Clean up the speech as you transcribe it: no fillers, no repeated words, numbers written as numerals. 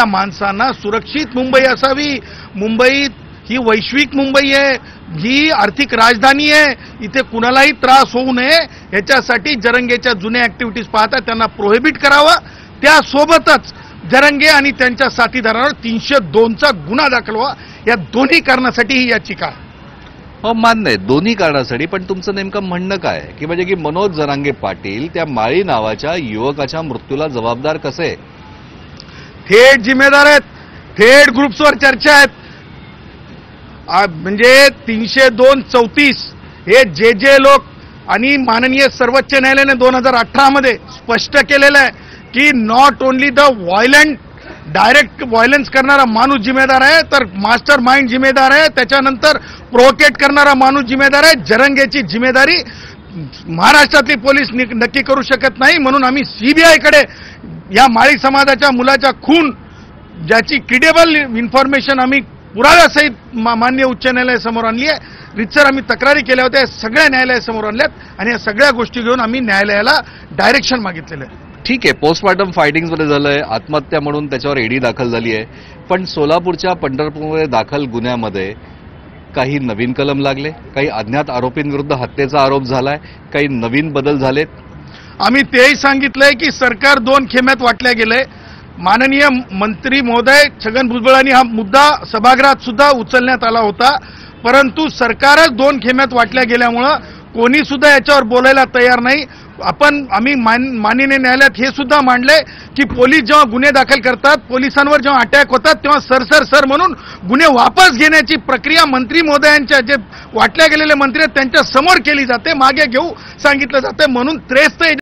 माणसांना सुरक्षित मुंबई असावी। मुंबई ही वैश्विक मुंबई आहे, ही आर्थिक राजधानी आहे, इथे कुणालाही त्रास होऊ नये याच्यासाठी जरंगेच्या जुन्या ऍक्टिव्हिटीज पाहता त्यांना प्रोहिबिट करावा। त्यासोबतच जरंगे आणि त्यांच्या साथीदारांवर 302 चा गुन्हा दाखल व्हावा। या दोन्ही कारणासाठी ही याचिका। हो, मान्य आहे दोन्ही कारणासाठी, पण तुमचं नेमकं म्हणणं काय आहे की म्हणजे की मनोज जरांगे पाटील त्या माळी नावाच्या युवकाच्या मृत्यूला जबाबदार कसे? थेट जिम्मेदार आहेत, थेट ग्रुप्सवर चर्चा आहेत। म्हणजे 302-34 हे जे लोक आणि माननीय सर्वोच्च न्यायालयाने 2018 मध्ये स्पष्ट केलेलं आहे की not only the violent direct violence करणारा माणूस जिम्मेदार आहे, तर मास्टर माइंड जिम्मेदार आहे, त्याच्यानंतर प्रोवोकेट करणारा माणूस जिम्मेदार आहे। जरंगेची जिम्मेदारी महाराष्ट्रातली पोलीस नक्की करू शकत नाही, म्हणून आम्ही सीबीआय कडे या माळी समाजाच्या मुलाच्या खून ज्याची क्रेडिबल इन्फॉर्मेशन आम्ही पुराव्यासहित माननीय उच्च न्यायालयासमोर आणली आहे। रितसर आम्ही तक्रारी केल्या होत्या, सगळ्या न्यायालयासमोर आणल्यात आणि या सगळ्या गोष्टी घेऊन आम्ही न्यायालयाला डायरेक्शन मागितलेलं आहे। ठीक आहे, पोस्टमॉर्टम फायटिंग्समध्ये झालंय, आत्महत्या म्हणून त्याच्यावर ईडी दाखल झाली आहे, पण सोलापूरच्या पंढरपूरमध्ये दाखल गुन्ह्यामध्ये काही नवीन कलम लागले, काही अज्ञात आरोपींविरुद्ध हत्येचा आरोप झालाय, काही नवीन बदल झालेत। आम्ही तेही सांगितलंय की सरकार 2 खेम्यात वाटल्या गेलंय। माननीय मंत्री महोदय छगन भुजबळांनी हा मुद्दा सभागृहात सुद्धा उचलण्यात आला होता, परंतु सरकारच 2 खेम्यात वाटल्या गेल्यामुळं कोणी सुद्धा याच्यावर बोलायला तयार नाही। आम्ही माननीय न्यायालयात हे सुद्धा मांडले की पोलीस जेव्हा गुन्हे दाखल करतात, पोलिसांवर जेव्हा अटॅक होतात, तेव्हा सर म्हणून गुन्हे वापस घेण्याची प्रक्रिया मंत्री महोदयांच्या जे वाटल्या गेलेले मंत्री आहेत त्यांच्या समोर केली जाते, मागे घेऊ सांगितलं जाते। म्हणून त्रेस्त